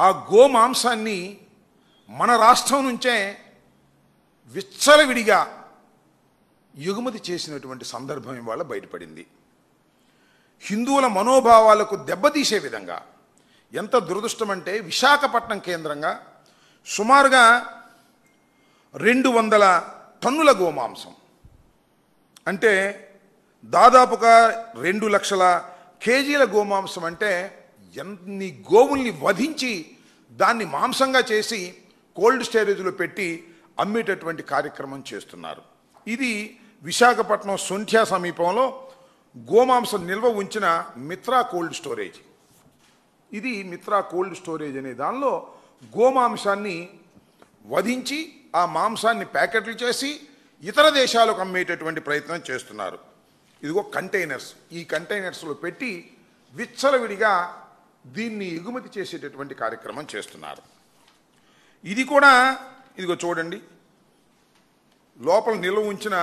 ఆ గోమాంసాన్ని మన రాష్ట్రం నుంచే విచ్చలవిడిగా ఎగుమతి చేసినటువంటి సందర్భం ఇవాళ బయటపడింది. హిందువుల మనోభావాలకు దెబ్బతీసే విధంగా. ఎంత దురదృష్టం అంటే విశాఖపట్నం కేంద్రంగా సుమారుగా 200 టన్నుల గోమాంసం, అంటే దాదాపుగా 2 లక్షల కేజీల గోమాంసం, అంటే ఎన్ని గోవుల్ని వధించి దాన్ని మాంసంగా చేసి కోల్డ్ స్టోరేజ్లో పెట్టి అమ్మేటటువంటి కార్యక్రమం చేస్తున్నారు. ఇది విశాఖపట్నం సొంఠ్యా సమీపంలో గోమాంసం నిల్వ ఉంచిన మిత్రా కోల్డ్ స్టోరేజ్. ఇది మిత్రా కోల్డ్ స్టోరేజ్ అనే దానిలో గోమాంసాన్ని వధించి ఆ మాంసాన్ని ప్యాకెట్లు చేసి ఇతర దేశాలకు అమ్మేటటువంటి ప్రయత్నం చేస్తున్నారు. ఇదిగో కంటైనర్స్, ఈ కంటైనర్స్లో పెట్టి విచ్చలవిడిగా దీన్ని ఎగుమతి చేసేటటువంటి కార్యక్రమం చేస్తున్నారు. ఇది కూడా ఇదిగో చూడండి, లోపల నిల్వ ఉంచిన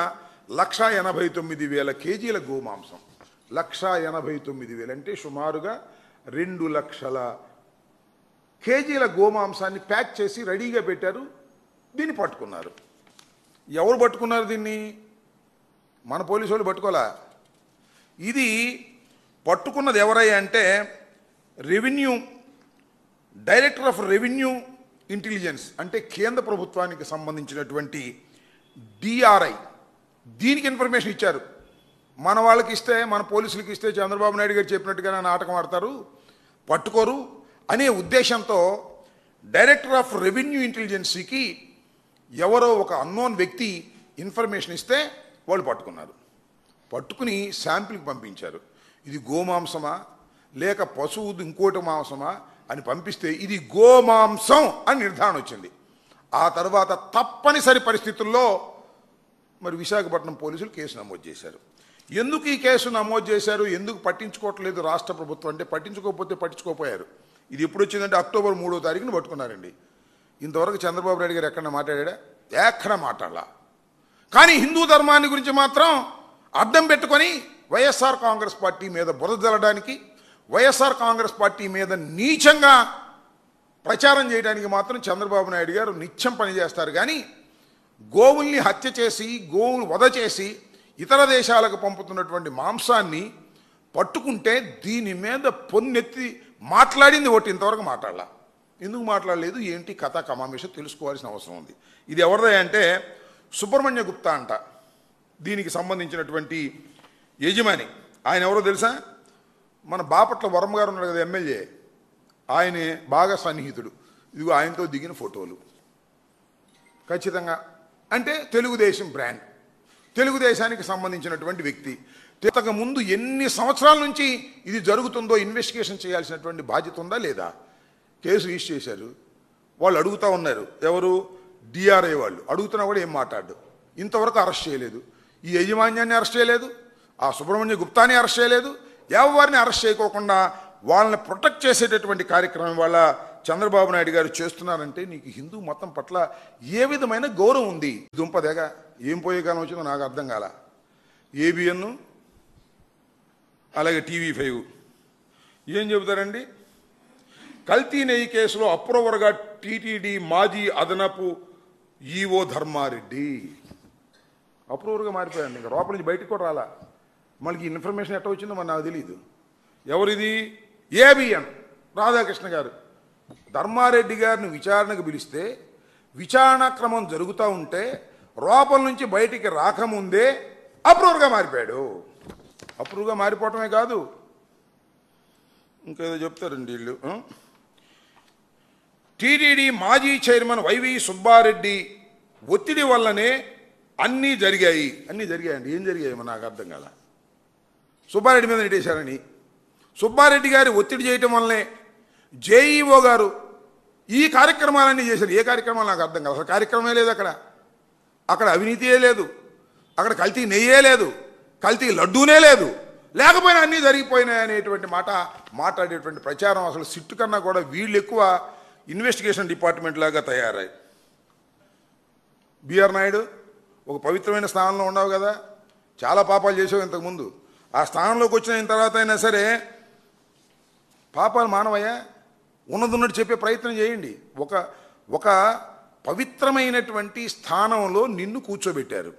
1,89,000 కేజీల గోమాంసం. 1,89,000 అంటే సుమారుగా 2 లక్షల కేజీల గోమాంసాన్ని ప్యాక్ చేసి రెడీగా పెట్టారు. దీన్ని పట్టుకున్నారు. ఎవరు పట్టుకున్నారు దీన్ని? మన పోలీసు వాళ్ళు పట్టుకోలే. ఇది పట్టుకున్నది ఎవరయ్యా అంటే revenue director of revenue intelligence, అంటే కేంద్ర ప్రభుత్వానికి సంబంధించినటువంటి డిఆర్ఐ. దీనికి ఇన్ఫర్మేషన్ ఇచ్చారు. మన వాళ్ళకి ఇస్తే, మన పోలీసులకి ఇస్తే చంద్రబాబు నాయుడు గారు చెప్పినట్టుగా నాటకం ఆడతారు, పట్టుకోరు అనే ఉద్దేశంతో డైరెక్టర్ ఆఫ్ రెవెన్యూ ఇంటెలిజెన్సీకి ఎవరో ఒక అన్నోన్ వ్యక్తి ఇన్ఫర్మేషన్ ఇస్తే వాళ్ళు పట్టుకున్నారు. పట్టుకుని శాంపిల్కి పంపించారు. ఇది గోమాంసమా లేక పశువు ఇంకోటి మాంసమా అని పంపిస్తే ఇది గోమాంసం అని నిర్ధారణ వచ్చింది. ఆ తర్వాత తప్పనిసరి పరిస్థితుల్లో మరి విశాఖపట్నం పోలీసులు కేసు నమోదు చేశారు. ఎందుకు ఈ కేసు నమోదు చేశారు, ఎందుకు పట్టించుకోవట్లేదు రాష్ట్ర ప్రభుత్వం అంటే పట్టించుకోకపోతే పట్టించుకోపోయారు. ఇది ఎప్పుడు వచ్చిందంటే అక్టోబర్ 3వ తారీఖున పట్టుకున్నారండి. ఇంతవరకు చంద్రబాబు నాయుడు గారు ఎక్కడ మాట్లాడా? ఎక్కడ మాట్లాడలా. కానీ హిందూ ధర్మాన్ని గురించి మాత్రం అడ్డం పెట్టుకొని వైఎస్ఆర్ కాంగ్రెస్ పార్టీ మీద బురద జల్లడానికి, వైఎస్ఆర్ కాంగ్రెస్ పార్టీ మీద నీచంగా ప్రచారం చేయడానికి మాత్రం చంద్రబాబు నాయుడు గారు నిత్యం పనిచేస్తారు. కానీ గోవుల్ని హత్య చేసి, గోవులు వధ చేసి ఇతర దేశాలకు పంపుతున్నటువంటి మాంసాన్ని పట్టుకుంటే దీని మీద పొన్నెత్తి మాట్లాడింది ఒకటి ఇంతవరకు మాట్లాడలా. ఎందుకు మాట్లాడలేదు, ఏంటి కథ కమామేష తెలుసుకోవాల్సిన అవసరం ఉంది. ఇది ఎవరిదే అంటే సుబ్రహ్మణ్య గుప్తా అంట, దీనికి సంబంధించినటువంటి యజమాని. ఆయన ఎవరో తెలుసా? మన బాపట్ల వర్మ గారు ఉన్నాడు కదా, ఎమ్మెల్యే, ఆయనే బాగా సన్నిహితుడు. ఇదిగో ఆయనతో దిగిన ఫోటోలు. ఖచ్చితంగా అంటే తెలుగుదేశం బ్రాండ్, తెలుగుదేశానికి సంబంధించినటువంటి వ్యక్తి. ఇంతకు ముందు ఎన్ని సంవత్సరాల నుంచి ఇది జరుగుతుందో ఇన్వెస్టిగేషన్ చేయాల్సినటువంటి బాధ్యత ఉందా లేదా? కేసు రిజిస్టర్ చేశారు. వాళ్ళు అడుగుతూ ఉన్నారు, ఎవరు? డిఆర్ఐ వాళ్ళు అడుగుతున్నా కూడా ఏం మాట్లాడు. ఇంతవరకు అరెస్ట్ చేయలేదు. ఈ యజమాన్యాన్ని అరెస్ట్ చేయలేదు, ఆ సుబ్రహ్మణ్య గుప్తాని అరెస్ట్ చేయలేదు. ఎవరిని అరెస్ట్ చేయకోకుండా వాళ్ళని ప్రొటెక్ట్ చేసేటటువంటి కార్యక్రమం వల్ల చంద్రబాబు నాయుడు గారు చేస్తున్నారంటే నీకు హిందూ మతం పట్ల ఏ విధమైన గౌరవం ఉంది? దుంపదేగా ఏం పోయే కాలం వచ్చిందో నాకు అర్థం కాల. ఏబిఎన్ అలాగే TV5 ఏం చెబుతారండి? కల్తీ నెయ్యి కేసులో అప్రూవర్గా టీటీడీ మాజీ అదనపు ఈఓ ధర్మారెడ్డి అప్రూవర్గా మారిపోయాడు. ఇంకా లోపల నుంచి బయటకు కూడా రాలా. మనకి ఇన్ఫర్మేషన్ ఎట్లా వచ్చిందో మరి నాకు తెలియదు. ఎవరిది? ఏబిఎన్ రాధాకృష్ణ గారు. ధర్మారెడ్డి గారిని విచారణకు పిలిస్తే విచారణ క్రమం జరుగుతూ ఉంటే లోపల నుంచి బయటికి రాకముందే అప్రూవర్గా మారిపోయాడు. అప్రూవ్గా మారిపోవటమే కాదు, ఇంకేదో చెప్తారండి వీళ్ళు. టీటీడీ మాజీ చైర్మన్ వైవి సుబ్బారెడ్డి ఒత్తిడి వల్లనే అన్నీ జరిగాయండి. ఏం జరిగాయి నాకు అర్థం కాల. సుబ్బారెడ్డి మీద నెట్టేశారని, సుబ్బారెడ్డి గారి ఒత్తిడి చేయటం వల్లనే జేఈఓ గారు ఈ కార్యక్రమాలన్నీ చేశారు. ఏ కార్యక్రమాలు నాకు అర్థం కాదు. అసలు కార్యక్రమమే లేదు అక్కడ అవినీతియే లేదు, అక్కడ కల్తీ నెయ్యే లేదు, కల్తీ లడ్డూనే లేదు, లేకపోయినా అన్నీ జరిగిపోయినాయి అనేటువంటి మాట మాట్లాడేటువంటి ప్రచారం అసలు సిట్టు కన్నా కూడా వీళ్ళు ఎక్కువ ఇన్వెస్టిగేషన్ డిపార్ట్మెంట్ లాగా తయారై. బిఆర్ నాయుడు ఒక పవిత్రమైన స్థానంలో ఉన్నావు కదా, చాలా పాపాలు చేసావు ఇంతకుముందు. ఆ స్థానంలోకి వచ్చిన తర్వాత అయినా సరే పాపాలు మానవయ్యా. ఉన్నదున్నట్టు చెప్పే ప్రయత్నం చేయండి. ఒక ఒక పవిత్రమైనటువంటి స్థానంలో నిన్ను కూర్చోబెట్టారు.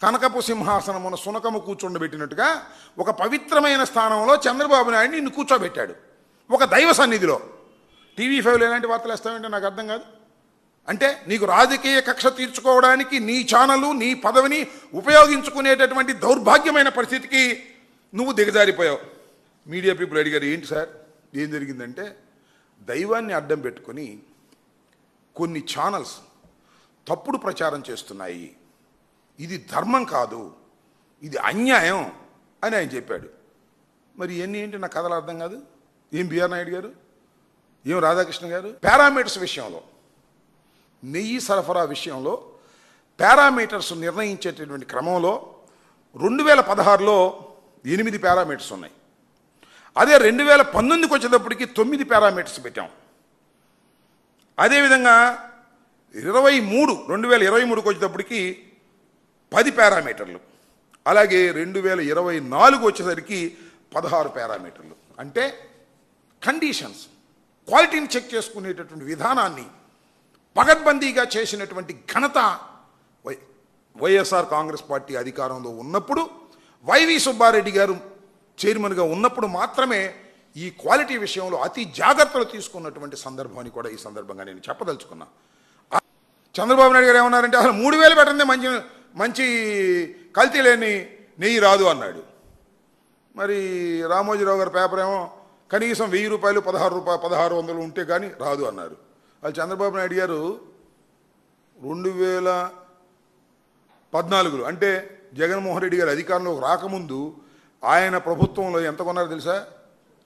కనకపు సింహాసనమున సునకము కూర్చోబెట్టినట్టుగా ఒక పవిత్రమైన స్థానంలో చంద్రబాబు నాయుడు నిన్ను కూర్చోబెట్టాడు, ఒక దైవ సన్నిధిలో. టీవీ5లో ఎలాంటి వార్తలు వేస్తామంటే నాకు అర్థం కాదు. అంటే నీకు రాజకీయ కక్ష తీర్చుకోవడానికి నీ ఛానలు, నీ పదవిని ఉపయోగించుకునేటటువంటి దౌర్భాగ్యమైన పరిస్థితికి నువ్వు దిగజారిపోయావు. మీడియా పీపుల్ అడిగారు, ఏంటి సార్ ఏం జరిగిందంటే, దైవాన్ని అడ్డం పెట్టుకొని కొన్ని ఛానల్స్ తప్పుడు ప్రచారం చేస్తున్నాయి, ఇది ధర్మం కాదు, ఇది అన్యాయం అని ఆయన చెప్పాడు. మరి ఇవన్నీ ఏంటి నాకు కథలు అర్థం కాదు. ఏం బిఆర్ నాయుడు గారు, ఏం రాధాకృష్ణ గారు, పారామీటర్స్ విషయంలో, నెయ్యి సరఫరా విషయంలో పారామీటర్స్ నిర్ణయించేటటువంటి క్రమంలో 2016లో 8 పారామీటర్స్ ఉన్నాయి. అదే 2019కి వచ్చేటప్పటికి 9 పారామీటర్స్ పెట్టాం. అదేవిధంగా 2023కి వచ్చేటప్పటికి 10 పారామీటర్లు, అలాగే 2024 వచ్చేసరికి 16 పారామీటర్లు. అంటే కండిషన్స్, క్వాలిటీని చెక్ చేసుకునేటటువంటి విధానాన్ని పగడ్బందీగా చేసినటువంటి ఘనత వైఎస్ఆర్ కాంగ్రెస్ పార్టీ అధికారంలో ఉన్నప్పుడు, వైవి సుబ్బారెడ్డి గారు చైర్మన్గా ఉన్నప్పుడు మాత్రమే ఈ క్వాలిటీ విషయంలో అతి జాగ్రత్తలు తీసుకున్నటువంటి సందర్భాన్ని కూడా ఈ సందర్భంగా నేను చెప్పదలుచుకున్నా. చంద్రబాబు నాయుడు గారు ఏమన్నారంటే, అసలు 3000 పెట్టండి, మంచి కల్తీ లేని నెయ్యి రాదు అన్నాడు. మరి రామోజీరావు గారి పేపర్ ఏమో కనీసం 1000 రూపాయలు 1600 ఉంటే కానీ రాదు అన్నారు. వాళ్ళు చంద్రబాబు నాయుడు గారు 2014 అంటే జగన్మోహన్ రెడ్డి గారు అధికారంలోకి రాకముందు ఆయన ప్రభుత్వంలో ఎంత కొన్నారో తెలుసా?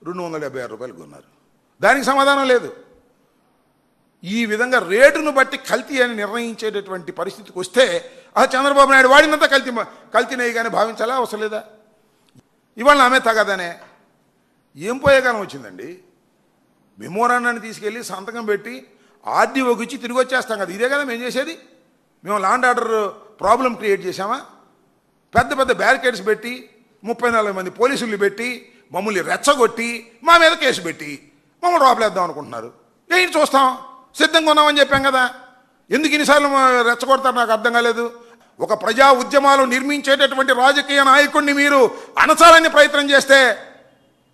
276 రూపాయలు కొన్నారు. దానికి సమాధానం లేదు. ఈ విధంగా రేటును బట్టి కల్తీ అని నిర్ణయించేటటువంటి పరిస్థితికి వస్తే ఆ చంద్రబాబు నాయుడు వాడినంతా కల్తీ నెయ్యి కానీ భావించాలా, అవసరం లేదా? ఇవాళ ఆమె తగదనే ఏం పోయే కాలం వచ్చిందండి. మెమోరాండాన్ని తీసుకెళ్ళి సంతకం పెట్టి ఆర్డీఓకి ఇచ్చి తిరిగి వచ్చేస్తాం కదా. ఇదే కదా మేము చేసేది. మేము ల్యాండ్ ఆర్డర్ ప్రాబ్లం క్రియేట్ చేశామా? పెద్ద పెద్ద బ్యారికేడ్స్ పెట్టి 34 మంది పోలీసులు పెట్టి మమ్మల్ని రెచ్చగొట్టి మా మీద కేసు పెట్టి మమ్మల్ని లోపలేద్దాం అనుకుంటున్నారు. ఏంటి చూస్తాం, సిద్ధంగా ఉన్నామని చెప్పాం కదా. ఎందుకు ఇన్నిసార్లు రెచ్చగొడతారు నాకు అర్థం కాలేదు. ఒక ప్రజా ఉద్యమాలు నిర్మించేటటువంటి రాజకీయ నాయకుడిని మీరు అణచాలని ప్రయత్నం చేస్తే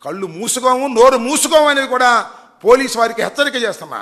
కళ్ళు మూసుకోము, నోరు మూసుకోము అనేది కూడా పోలీసు వారికి హెచ్చరిక చేస్తున్నా.